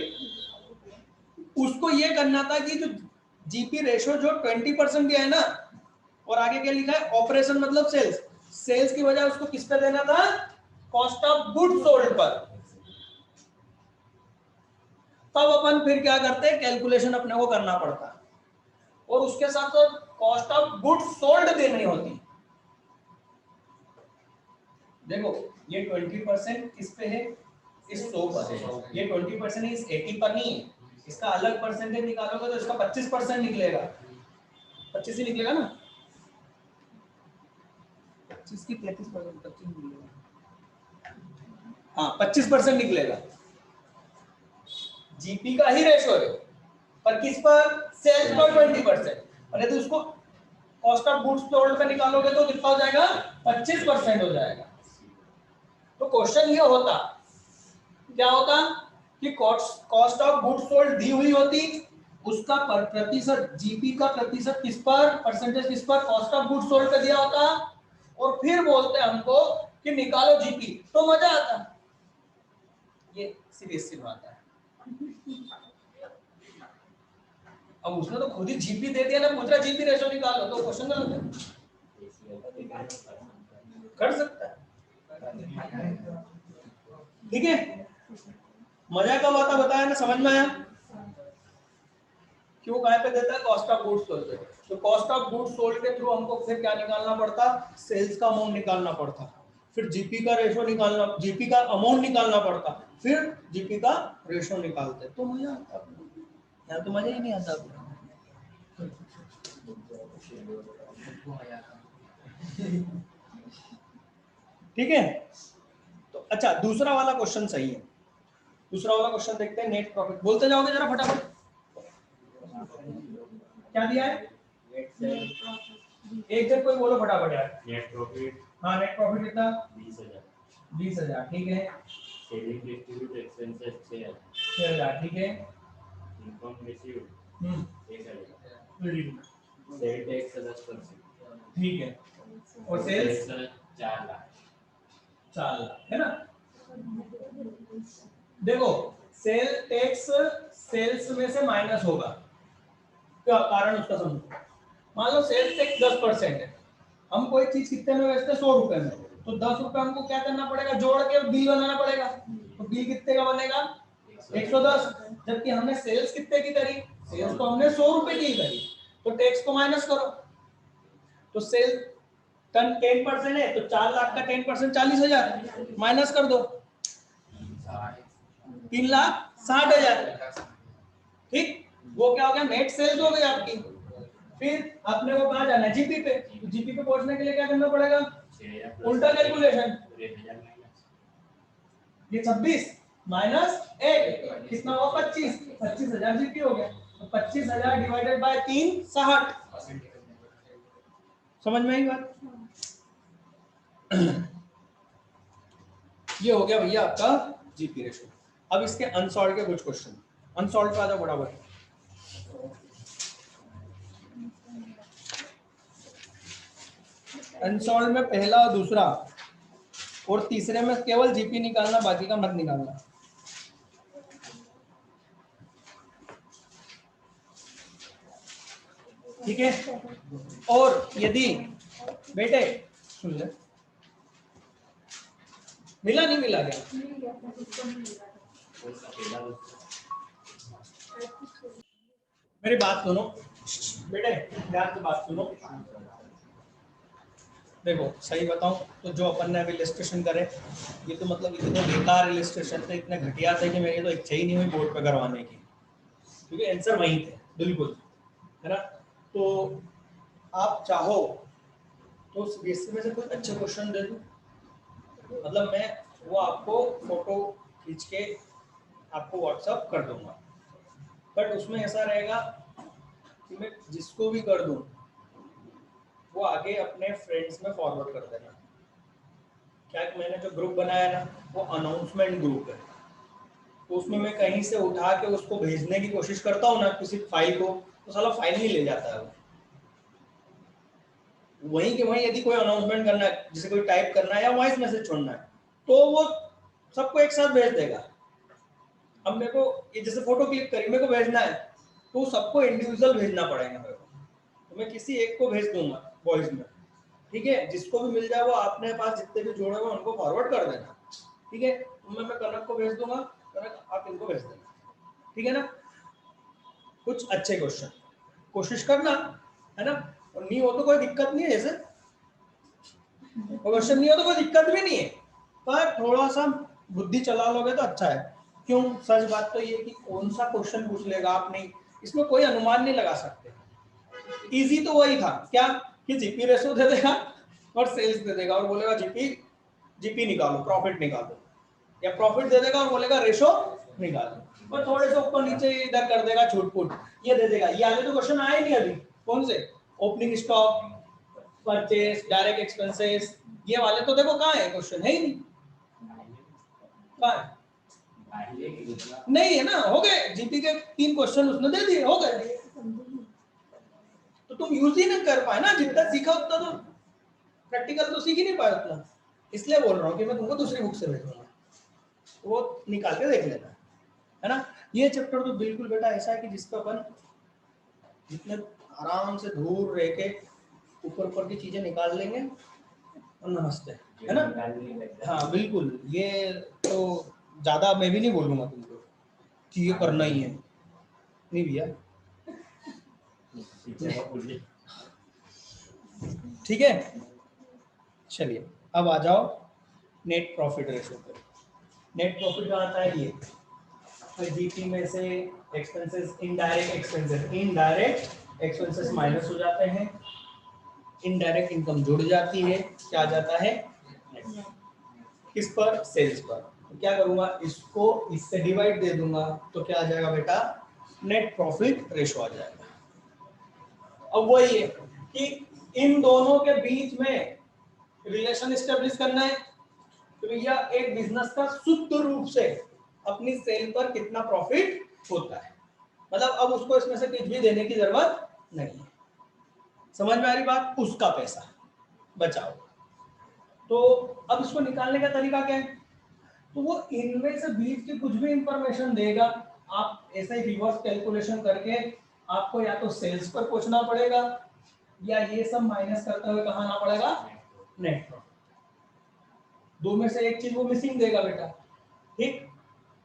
उसको ये करना था कि जो जीपी रेशो जो 20% दिया है ना, और आगे क्या लिखा है? ऑपरेशन मतलब सेल्स, सेल्स की वजह उसको किस पे देना था? कॉस्ट ऑफ गुड सोल्ड पर। तब अपन फिर क्या करते हैं, कैलकुलेशन अपने को करना पड़ता है और उसके साथ साथ कॉस्ट ऑफ गुड सोल्ड देनी होती। देखो ये 20% किस पे है? इस 100 पर है। ये 20% इस 80 पर नहीं है। इसका अलग परसेंटेज निकालोगे तो इसका 25% निकलेगा। 25 ही निकलेगा ना? 25 की 33%, 25 निकलेगा। हाँ 25% निकलेगा। जीपी का ही रेशो है पर किस पर? सेल्स पर 20%। और यदि उसको कॉस्ट ऑफ गुड्स सोल्ड पे निकालोगे तो कितना हो जाएगा? 25% हो जाएगा। तो क्वेश्चन ये होता, क्या होता कि कॉस्ट ऑफ गुड्स सोल्ड दी हुई होती, उसका प्रतिशत, जीपी का प्रतिशत किस पर, परसेंटेज किस पर? कॉस्ट ऑफ गुड्स सोल्ड पे दिया होता, और फिर बोलते हमको कि निकालो जीपी, तो मजा आता। ये सीरियस सी बात है। अब उसने तो खुद ही जीपी दे दिया ना, पूछ रहा जीपी रेशो निकालो, तो क्वेश्चन गलत है। कर सकता है, ठीक है। मजा कब आता बताया ना, समझ में आया? क्यों कहाँ पे देता है? Cost of goods sold. तो कॉस्ट ऑफ गुड्स सोल्ड के थ्रू हमको फिर क्या निकालना पड़ता? सेल्स का अमाउंट निकालना पड़ता, फिर जीपी का रेशो निकालना, जीपी का अमाउंट निकालना पड़ता, फिर जीपी का रेशो निकालते। तो मजा आता, यहाँ तो मजा ही नहीं आता। ठीक है, तो अच्छा दूसरा वाला क्वेश्चन सही है। दूसरा वाला क्वेश्चन देखते हैं। नेट प्रॉफिट बोलते जाओगे जरा फटाफट। क्या दिया है? एक जन कोई बोलो फटाफट यार। Net profit. हाँ नेट प्रॉफिट कितना? 20,000। 20,000, ठीक है। सेलिंग डिस्ट्रीब्यूट एक्सपेंसेस 6,000, ठीक है। Income received 1,000। सेल टैक्स 10%, ठीक है। और सेल्स 4 लाख। 4 लाख है ना? देखो सेल टैक्स सेल्स में से माइनस होगा, क्या कारण उसका समझो। मान लो सेल्स टैक्स 10% है, हम कोई चीज कितने में बेचते हैं? 100 रुपए में, तो 10 रुपए हमको क्या करना पड़ेगा? जोड़ के बिल बनाना पड़ेगा। तो बिल कितने का बनेगा? 110। जबकि हमने सेल्स कितने की करी? सेल्स तो हमने 100 रुपए की करी, तो टैक्स को माइनस करो। तो सेल 10% है तो 4 लाख का 10% 40,000 माइनस कर दो, 3,60,000। ठीक, वो क्या हो गया? नेट सेल्स हो गई आपकी। फिर अपने को कहाँ जाना है? जीपी पे। तो जीपी पे पहुंचने के लिए क्या करना पड़ेगा? उल्टा कैलकुलेशन। ये 26 माइनस 1 कितना हुआ? 25। 25,000 जीपी हो गया। तो 25,000 डिवाइडेड बाय 3, 60। समझ में आई बात? ये हो गया भैया आपका जीपी रेशो। अब इसके अनसॉल्व के कुछ क्वेश्चन। अनसॉल्व का आ जाओ बराबर। अनसॉल्व में पहला और दूसरा और तीसरे में केवल जीपी निकालना, बाकी का मत निकालना। ठीक है। और यदि बेटे सुन ले, मिला नहीं मिला क्या? मेरी बात सुनो बेटे, ध्यान से बात सुनो। देखो सही बताऊं तो जो अपन ने अभी इलस्ट्रेशन करे, ये तो मतलब इतने बेकार इलस्ट्रेशन थे, इतने घटिया थे कि मेरी तो इच्छा ही नहीं हुई बोर्ड पे करवाने की, क्योंकि आंसर वही थे बिल्कुल, है ना। तो आप चाहो तो बीएससी में से कोई अच्छे क्वेश्चन दे दूं, मतलब मैं वो आपको फोटो खींच के आपको व्हाट्सअप कर दूंगा, बट उसमें ऐसा रहेगा कि मैं जिसको भी कर दूं वो आगे अपने फ्रेंड्स में फॉरवर्ड कर देना। क्या कि मैंने जो ग्रुप बनाया ना वो अनाउंसमेंट ग्रुप है, तो उसमें मैं कहीं से उठा के उसको भेजने की कोशिश करता हूँ ना किसी फाइल को, तो साला फाइल नहीं ले जाता है वो। वहीं के वहीं यदि कोई अनाउंसमेंट करना है, जैसे कोई टाइप करना है या वॉइस मैसेज छोड़ना है, तो वो सबको एक साथ भेज देगा। अब मेरे को ये जैसे फोटो क्लिक करी मेरे को भेजना है, तो सबको इंडिविजुअल भेजना पड़ेगा मेरे को, तो मैं किसी एक को भेज दूंगा वॉइस में, ठीक है। जिसको भी मिल जाए वो अपने पास जितने भी जोड़े हुए उनको फॉरवर्ड कर देना, ठीक है। मैं कनक को भेज दूंगा, कनक आप इनको भेज देना, ठीक है ना। कुछ अच्छे क्वेश्चन कोशिश करना, है ना। और नहीं हो तो कोई दिक्कत नहीं है, जैसे क्वेश्चन नहीं हो तो कोई दिक्कत भी नहीं है, पर थोड़ा सा बुद्धि चला लोगे तो अच्छा है। क्यों? सच बात तो ये कि कौन सा क्वेश्चन पूछ लेगा आप नहीं, इसमें कोई अनुमान नहीं लगा सकते। इजी तो वही था क्या कि जीपी रेशो दे देगा और सेल्स दे देगा और बोलेगा जीपी निकालो, प्रॉफिट निकालो, या प्रॉफिट दे देगा और बोलेगा रेशो निकालो, और थोड़े से ऊपर नीचे इधर कर देगा छूट-फूट, ये दे देगा। ये आगे तो क्वेश्चन आए नहीं अभी, कौन से? Opening stock, purchase, direct expenses, ये वाले तो देखो कहाँ है, क्वेश्चन है ही नहीं, कहाँ है? नहीं है ना, हो गए जीपी के 3 क्वेश्चन उसने दे दिए, हो गए। तो तुम यूज ही नहीं कर पाए ना, जितना सीखा उतना तो प्रैक्टिकल तो सीख ही नहीं पाए उतना, इसलिए बोल रहा हूँ कि मैं तुमको दूसरी बुक से भेजूंगा, वो निकाल के देख लेना, है ना। ये चैप्टर तो बिल्कुल बेटा ऐसा है कि जिसका अपन जितने आराम से दूर रह के ऊपर ऊपर की चीजें निकाल लेंगे और नमस्ते, है ना। हाँ बिल्कुल, ये तो ज्यादा मैं भी नहीं बोलूंगा तुमको कि ये करना ही है, नहीं भैया, ठीक है। चलिए अब आ जाओ नेट प्रॉफिट रेशो पे। नेट प्रॉफिट का आता है ये, तो जीपी में से एक्सपेंसेस, इनडायरेक्ट एक्सपेंसेस माइनस हो जाते हैं, इनडायरेक्ट इनकम जुड़ जाती है, क्या आ जाता है? किस पर? सेल्स पर। तो क्या करूंगा, इसको इससे डिवाइड दे दूंगा, तो क्या आ जाएगा बेटा? नेट प्रॉफिट रेशो आ जाएगा। अब वही है कि इन दोनों के बीच में रिलेशन एस्टेब्लिश करना है, तो भैया एक बिजनेस का शुद्ध रूप से अपनी सेल पर कितना प्रॉफिट होता है, मतलब अब उसको इसमें से कुछ भी देने की जरूरत नहीं है। समझ में आ रही बात? उसका पैसा बचाओ। तो अब इसको निकालने का तरीका क्या है? तो वो इनमें से बीच की कुछ भी इंफॉर्मेशन देगा, आप ऐसे ही रिवर्स कैलकुलेशन करके आपको या तो सेल्स पर पहुंचना पड़ेगा या ये सब माइनस करते हुए कहाँ आना पड़ेगा? Net profit. दो में से एक चीज वो मिसिंग देगा बेटा, ठीक।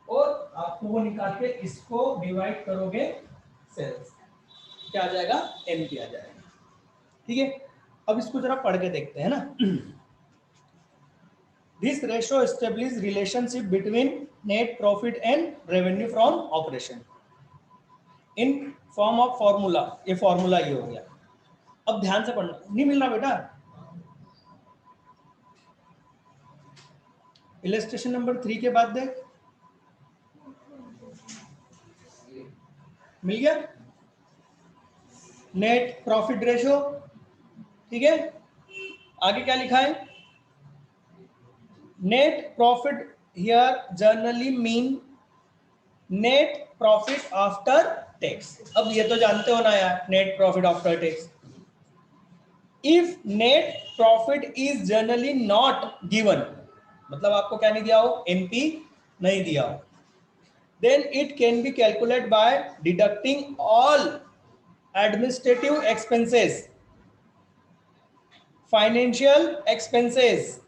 और आपको वो निकाल के इसको डिवाइड करोगे सेल्स, क्या आ जाएगा? एनपी आ जाएगा, ठीक है। अब इसको जरा पढ़ के देखते हैं ना। This ratio establishes relationship between net profit and revenue from operation in form of formula। ये फॉर्मूला ये हो गया। अब ध्यान से पढ़ना, नहीं मिल रहा बेटा? इलस्ट्रेशन नंबर 3 के बाद देख, मिल गया नेट प्रॉफिट रेशो, ठीक है। आगे क्या लिखा है? Net profit here generally mean net profit after tax. अब ये तो जानते हो ना यार, net profit after tax. If net profit is generally not given, मतलब आपको क्या नहीं दिया हो? एनपी नहीं दिया हो, then it can be calculated by deducting all administrative expenses, financial expenses,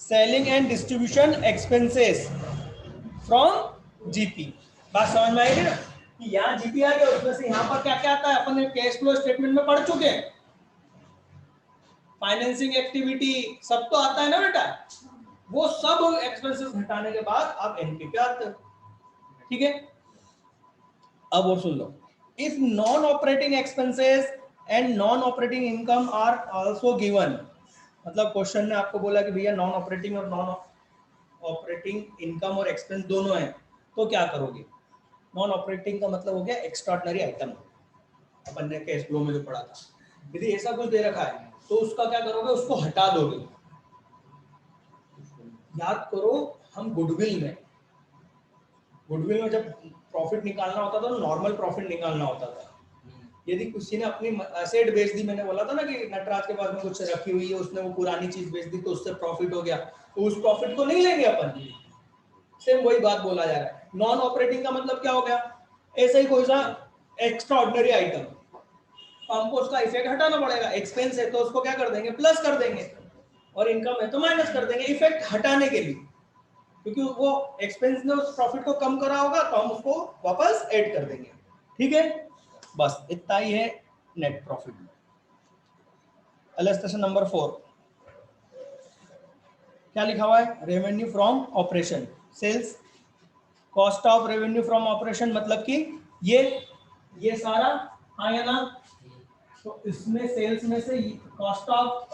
selling and distribution expenses from GP. बात समझ में आएगी ना कि यहाँ जीपी आ गया, उसमें से यहाँ पर क्या क्या आता है अपन ने कैश फ्लो स्टेटमेंट में पढ़ चुके हैं। फाइनेंसिंग एक्टिविटी सब तो आता है ना बेटा, वो सब एक्सपेंसेस हटाने के बाद आप एनपी पे आते हो। ठीक है, अब और सुन लो, if non operating expenses and non operating income are also given, मतलब क्वेश्चन ने आपको बोला कि भैया नॉन ऑपरेटिंग और नॉन ऑपरेटिंग इनकम और एक्सपेंस दोनों है, तो क्या करोगे। नॉन ऑपरेटिंग का मतलब हो गया एक्स्ट्राऑर्डिनरी आइटम, अपन ने कैश फ्लो में जो पढ़ा था। यदि ऐसा कुछ दे रखा है तो उसका क्या करोगे, उसको हटा दोगे। याद करो हम गुडविल में जब प्रॉफिट निकालना होता था तो नॉर्मल प्रॉफिट निकालना होता था। यदि किसी ने अपनी एसेट बेच दी, मैंने बोला था ना कि नटराज के पास में कुछ रखी हुई है, उसने वो पुरानी चीज बेच दी तो उससे प्रॉफिट हो गया, तो उस प्रॉफिट को नहीं लेंगे अपन। सेम वही बात बोला जा रहा है। नॉन ऑपरेटिंग का मतलब क्या हो गया, ऐसा ही कोई सा एक्स्ट्रा ऑर्डिनरी आइटम, तो हमको उसका इफेक्ट हटाना पड़ेगा। एक्सपेंस है तो उसको क्या कर देंगे, प्लस कर देंगे, और इनकम है तो माइनस कर देंगे, इफेक्ट हटाने के लिए, क्योंकि वो एक्सपेंस ने उस प्रॉफिट को कम करा होगा तो हम उसको वापस ऐड कर देंगे। ठीक है, बस इतना ही है नेट प्रॉफिट में। इलस्ट्रेशन नंबर 4 क्या लिखा हुआ है, revenue from operation, sales, cost of revenue from operation, मतलब कि ये सारा आया ना, तो इसमें सेल्स में से cost of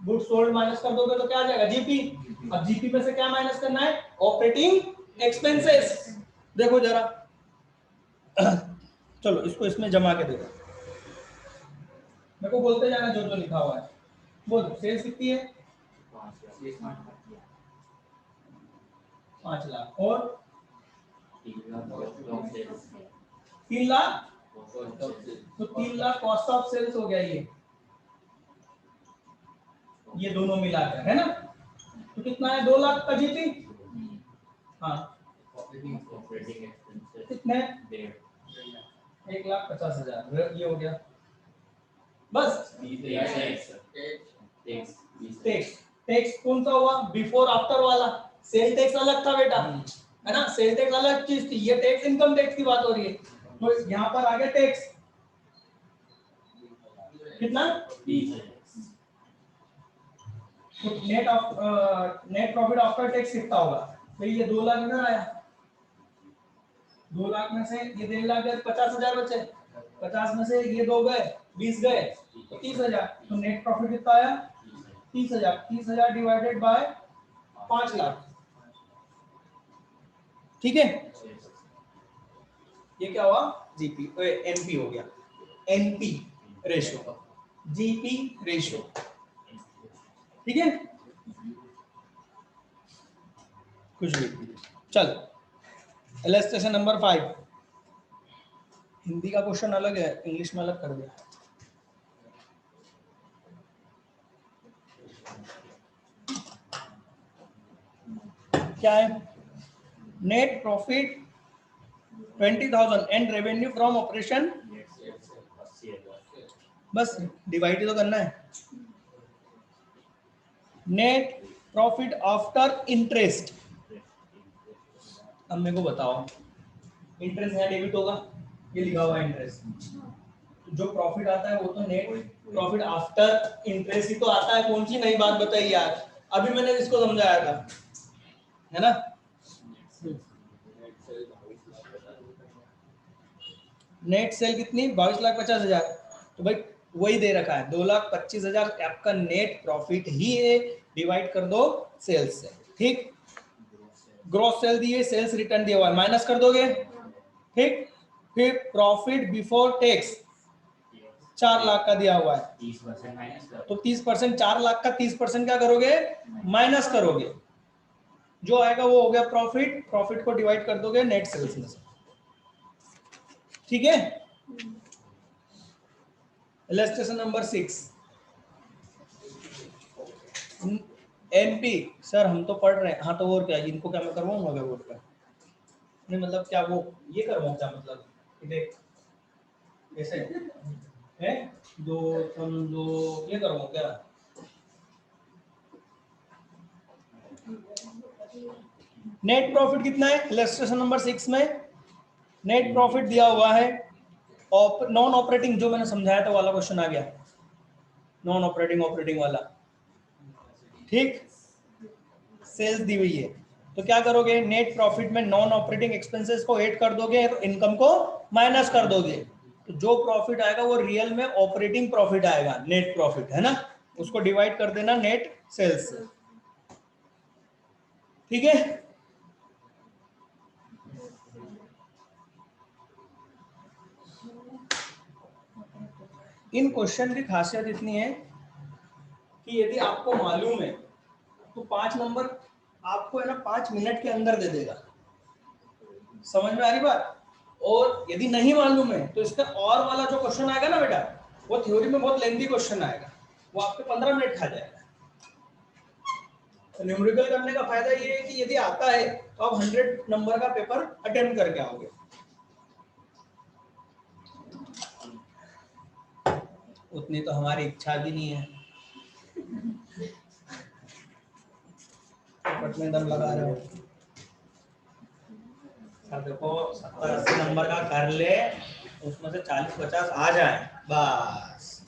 goods sold minus कर दोगे तो क्या आ जाएगा, जीपी। अब जीपी में से क्या माइनस करना है, ऑपरेटिंग एक्सपेंसेस। देखो जरा चलो इसको इसमें जमा के देखो, मेरे को बोलते जाना जो जो लिखा हुआ है। बोल, सेल्स कितनी है, 5 लाख, और 3 लाख, तो 3 लाख कॉस्ट ऑफ सेल्स हो गया ये दोनों मिलाकर, है ना। तो कितना है, 2 लाख का जीपी। हाँ कितने, 1,50,000, ये हो गया। बस टैक्स कौन सा हुआ, बिफोर आफ्टर वाला, सेल टैक्स अलग था बेटा, है ना, सेल टैक्स अलग चीज थी, ये टैक्स इनकम टैक्स की बात हो रही है। तो यहाँ पर आ गया टैक्स कितना, नेट प्रॉफिट आफ्टर टैक्स कितना होगा, तो ये 2 लाख इधर आया, 2 लाख में से ये 1.5 लाख गए, 50,000 बचे, 50 में से ये 2 गए, 20 गए, तो 30,000, तो नेट प्रॉफिट कितना आया, 30,000, 30,000 डिवाइडेड बाय 5 लाख। ठीक है, ये क्या हुआ, जीपी, एनपी हो गया, एनपी रेशियो, जीपी रेशियो। ठीक है, कुछ भी चल। इलस्ट्रेशन नंबर 5, हिंदी का क्वेश्चन अलग है, इंग्लिश में अलग कर दिया। क्या है, net profit 20,000 and revenue from operation, बस डिवाइड तो करना है। नेट प्रॉफिट आफ्टर इंटरेस्ट, अब मेरे को बताओ, इंटरेस्ट है डेबिट होगा, ये लिखा हुआ है इंटरेस्ट, जो प्रॉफिट आता है वो तो नेट प्रॉफिट आफ्टर इंटरेस्ट ही तो आता है। कौन सी नई बात बताई यार, अभी मैंने इसको समझाया था, है ना। नेट सेल कितनी, 22,50,000, तो भाई वही दे रखा है, 2,25,000 आपका नेट प्रॉफिट ही है, डिवाइड कर दो सेल्स से। ठीक, ग्रॉस सेल दिए, सेल्स रिटर्न दिया हुआ है, माइनस कर दोगे। ठीक, फिर प्रॉफिट बिफोर टैक्स 4 लाख का दिया हुआ है, 30% माइनस कर, तो 30%, 4 लाख का 30% क्या करोगे, माइनस करोगे, जो आएगा वो हो गया प्रॉफिट, प्रॉफिट को डिवाइड कर दोगे नेट सेल्स में से। ठीक है, इलस्ट्रेशन नंबर 6, एमपी सर हम तो पढ़ रहे हैं, हाँ तो और क्या, इनको क्या मैं करवाऊंगा अगर बोर्ड का, नहीं मतलब क्या वो ये करवाऊं क्या, मतलब देख ऐसे है, दो तुम दो, ये करो क्या? नेट प्रॉफिट कितना है इलस्ट्रेशन नंबर 6 में? नेट प्रॉफिट दिया हुआ है, नॉन ऑपरेटिंग जो मैंने समझाया था वाला क्वेश्चन आ गया, नॉन ऑपरेटिंग ऑपरेटिंग वाला, ठीक। सेल्स दी हुई है, तो क्या करोगे, नेट प्रॉफिट में नॉन ऑपरेटिंग एक्सपेंसेस को ऐड कर दोगे, इनकम को माइनस कर दोगे, तो जो प्रॉफिट आएगा वो रियल में ऑपरेटिंग प्रॉफिट आएगा, नेट प्रॉफिट है ना, उसको डिवाइड कर देना नेट सेल्स से, ठीक है। इन क्वेश्चन की खासियत इतनी है कि यदि आपको मालूम है तो 5 नंबर आपको है ना 5 मिनट के अंदर दे देगा, समझ में आ रही बात। और यदि नहीं मालूम है तो इसका और वाला जो क्वेश्चन आएगा ना बेटा, वो थ्योरी में बहुत लेंथी क्वेश्चन आएगा, वो आपके 15 मिनट खा जाएगा। तो न्यूमेरिकल करने का फायदा ये है कि यदि आता है तो आप 100 नंबर का पेपर अटेम्प्ट करके आओगे। उतनी तो हमारी इच्छा भी नहीं है, पेपर में दम लगा रहे हो। देखो 70-80 नंबर का कर ले, उसमें से 40-50 आ जाए बस।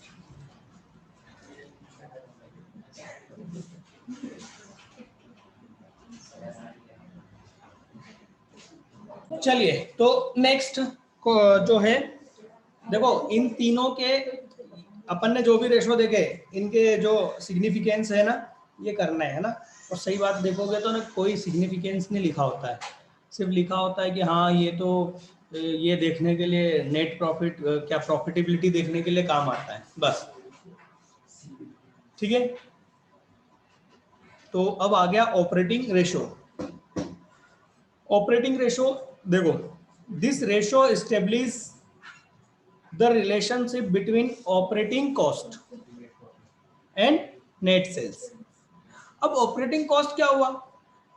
चलिए, तो नेक्स्ट जो है, देखो इन तीनों के अपन ने जो भी रेशो देखे, इनके जो सिग्निफिकेंस है ना, ये करना है ना। और सही बात देखोगे तो ना कोई सिग्निफिकेंस नहीं लिखा होता है, सिर्फ लिखा होता है कि हाँ ये तो ये देखने के लिए नेट प्रॉफिट क्या प्रॉफिटेबिलिटी देखने के लिए काम आता है बस, ठीक है। तो अब आ गया ऑपरेटिंग रेशो। ऑपरेटिंग रेशो देखो, this ratio establish the relationship between operating cost and net sales. अब ऑपरेटिंग कॉस्ट क्या हुआ,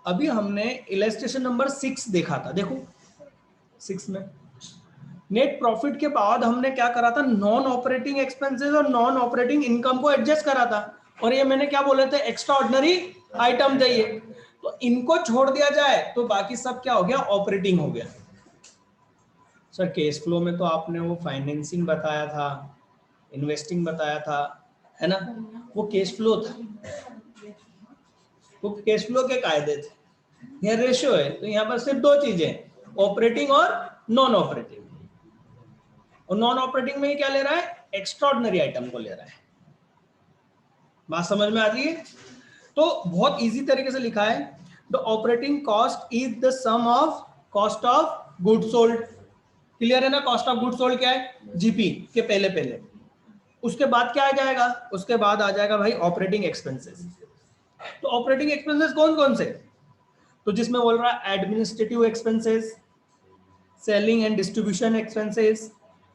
अभी हमने इलस्ट्रेशन नंबर 6 देखा था, देखो 6 में नेट प्रॉफिट के बाद हमने क्या करा था, नॉन ऑपरेटिंग एक्सपेंसेस और नॉन ऑपरेटिंग इनकम को एडजस्ट करा था, और ये मैंने क्या बोले थे, एक्स्ट्रा ऑर्डिनरी आइटम चाहिए, तो इनको छोड़ दिया जाए तो बाकी सब क्या हो गया, ऑपरेटिंग हो गया। सर केस फ्लो में तो आपने वो फाइनेंसिंग बताया था, इन्वेस्टिंग बताया था, है ना, वो केस फ्लो था, वो केस फ्लो के कायदे थे। यहाँ रेशियो है तो यहाँ पर सिर्फ 2 चीजें, ऑपरेटिंग और नॉन ऑपरेटिंग, और नॉन ऑपरेटिंग में ये क्या ले रहा है, एक्स्ट्राऑर्डिनरी आइटम को ले रहा है। बात समझ में आ रही है। तो बहुत इजी तरीके से लिखा है, the operating cost is the sum of cost of good sold. Clear है ना, कॉस्ट ऑफ गुड सोल्ड क्या है, जीपी के पहले पहले, उसके बाद क्या आ जाएगा, उसके बाद आ जाएगा भाई ऑपरेटिंग एक्सपेंसेस। तो ऑपरेटिंग एक्सपेंसेस कौन कौन से, तो जिसमें बोल रहा है administrative expenses, selling and distribution expenses,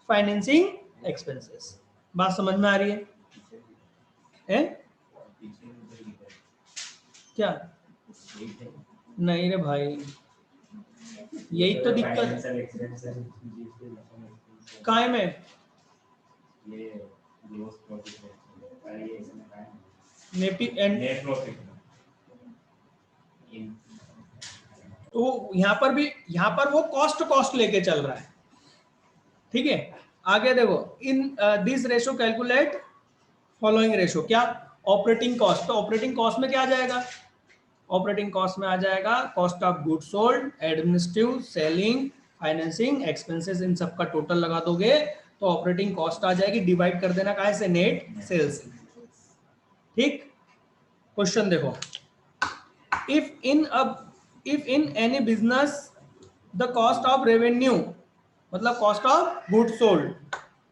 financing expenses. बात समझ में आ रही है? क्या नहीं रे भाई, यही तो दिक्कत काय में, नेट प्रॉफिट। तो यहाँ पर भी, यहाँ पर वो कॉस्ट लेके चल रहा है, ठीक है। आगे देखो, in this ratio calculate following ratio, क्या, ऑपरेटिंग कॉस्ट। तो ऑपरेटिंग कॉस्ट में क्या आ जाएगा, ऑपरेटिंग कॉस्ट में आ जाएगा cost of goods sold, administrative, selling, financing expenses, इन सब का टोटल लगा दोगे तो ऑपरेटिंग कॉस्ट आ जाएगी, डिवाइड कर देना कहाँ से, नेट सेल्स से, ठीक। क्वेश्चन देखो, if in any business the cost of revenue, मतलब cost of goods sold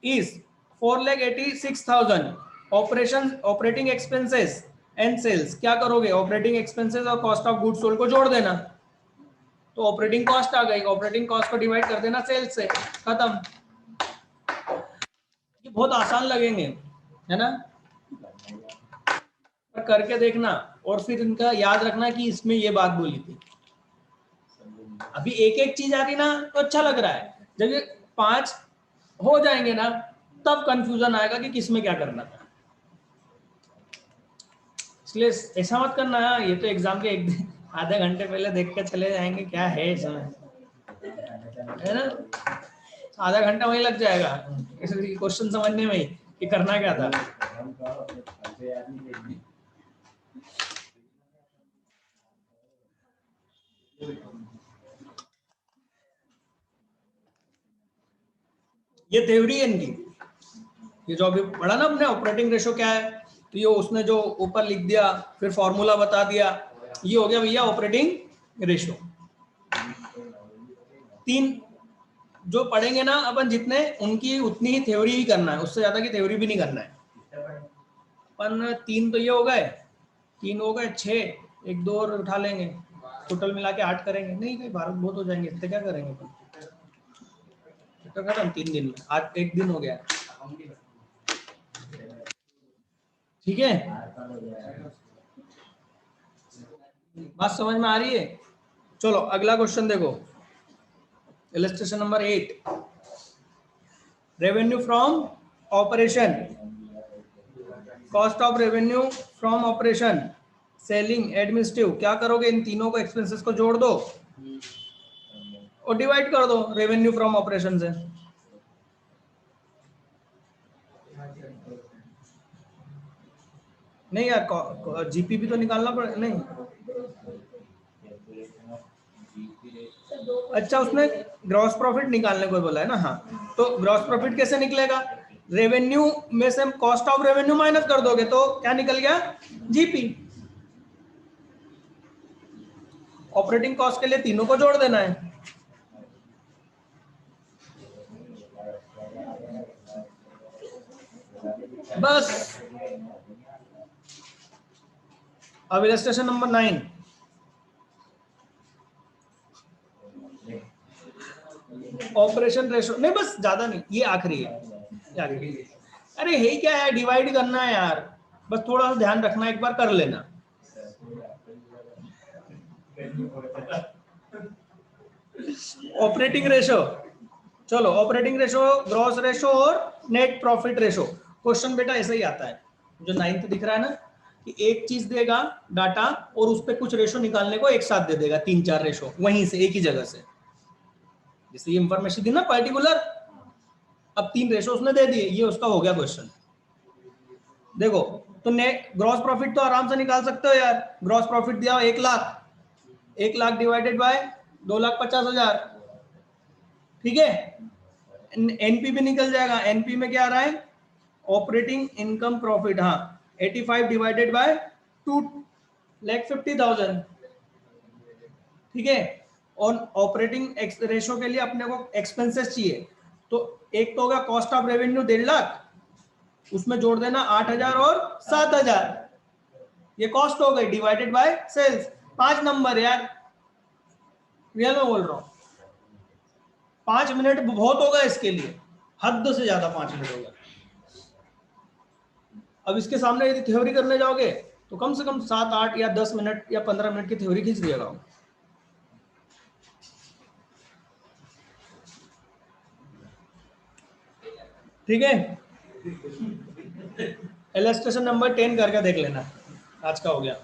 is 4,86,000, operating expenses and sales, क्या करोगे, ऑपरेटिंग एक्सपेंसेस और कॉस्ट ऑफ गुड्स सोल्ड को जोड़ देना, तो ऑपरेटिंग कॉस्ट आ गई, ऑपरेटिंग कॉस्ट को डिवाइड कर देना सेल्स से, खत्म। ये बहुत आसान लगेंगे, है ना, पर करके देखना और फिर इनका याद रखना कि इसमें ये बात बोली थी। अभी एक एक चीज आ रही ना तो अच्छा लग रहा है, जब ये 5 हो जाएंगे ना, तब कंफ्यूजन आएगा कि किसमें क्या करना था। इसलिए ऐसा मत करना, ये तो एग्जाम के एक दिन आधे घंटे पहले देख के चले जाएंगे क्या है इसमें, है ना, आधा घंटा वहीं लग जाएगा इसलिए क्वेश्चन समझने में ही कि करना क्या था। ये थ्योरी है इनकी, ये जो अभी पढ़ा ना अपने ऑपरेटिंग रेशो क्या है, तो ये उसने जो ऊपर लिख दिया फिर फॉर्मूला बता दिया, ये हो गया भैया ऑपरेटिंग रेशो। तीन जो पढ़ेंगे ना अपन जितने, उनकी उतनी ही थ्योरी ही करना है, उससे ज्यादा की थ्योरी भी नहीं करना है। अपन 3 तो ये हो गए, 3 हो गए, 6, 1 2 और उठा लेंगे, टोटल मिला के 8 करेंगे, नहीं कहीं 12 बहुत हो जाएंगे, इतने क्या करेंगे अपन, तो खत्म 3 दिन में, आज 1 दिन हो गया, ठीक है, बात समझ में आ रही है। चलो अगला क्वेश्चन देखो, illustration number 8, revenue from operation, cost of revenue from operation, selling, administrative, क्या करोगे, इन तीनों को एक्सपेंसेस को जोड़ दो और डिवाइड कर दो रेवेन्यू फ्रॉम ऑपरेशन से। नहीं यार, जीपी भी तो निकालना पड़े, नहीं अच्छा उसने ग्रॉस प्रॉफिट निकालने को बोला है ना, हाँ तो ग्रॉस प्रॉफिट कैसे निकलेगा, रेवेन्यू में से कॉस्ट ऑफ रेवेन्यू माइनस कर दोगे तो क्या निकल गया, जीपी। ऑपरेटिंग कॉस्ट के लिए तीनों को जोड़ देना है, बस। अब इलस्ट्रेशन नंबर 9, ऑपरेशन रेशो, नहीं बस ज्यादा नहीं, ये आखिरी है, ये आखिरी है। अरे है क्या है, डिवाइड करना है यार, बस थोड़ा सा ध्यान रखना, एक बार कर लेना। ऑपरेटिंग रेशो, चलो ऑपरेटिंग रेशो, ग्रॉस रेशो और नेट प्रॉफिट रेशो। क्वेश्चन बेटा ऐसा ही आता है, जो 9th दिख रहा है ना, कि एक चीज देगा डाटा और उस पर कुछ रेशो निकालने को एक साथ दे देगा, 3-4 रेशो वहीं से एक ही जगह से, जैसे ये इंफॉर्मेशन दी ना पर्टिकुलर, अब 3 रेशो उसने दे दिए, ये उसका हो गया क्वेश्चन। देखो तो नेट ग्रॉस प्रॉफिट तो आराम से निकाल सकते हो यार, ग्रॉस प्रॉफिट दिया 1 लाख, 1 लाख डिवाइडेड बाय 2,50,000, ठीक है, एनपी भी निकल जाएगा, एनपी में क्या आ रहा है, ऑपरेटिंग इनकम प्रॉफिट, हाँ 85 डिवाइडेड बाय 2,50,000, ठीक है। और ऑपरेटिंग रेशो के लिए अपने को एक्सपेंसेस चाहिए, तो एक तो होगा कॉस्ट ऑफ रेवेन्यू 1.5 लाख, उसमें जोड़ देना 8,000 और 7,000, ये कॉस्ट हो गई, डिवाइडेड बाय सेल्स, 5 नंबर यार, रियल में बोल रहा हूं, 5 मिनट बहुत होगा इसके लिए, हद से ज्यादा 5 मिनट होगा। अब इसके सामने यदि थ्योरी करने जाओगे तो कम से कम 7, 8 या 10 मिनट या 15 मिनट की थ्योरी खींच दिएगा, ठीक है। इलस्ट्रेशन नंबर 10 करके देख लेना, आज का हो गया।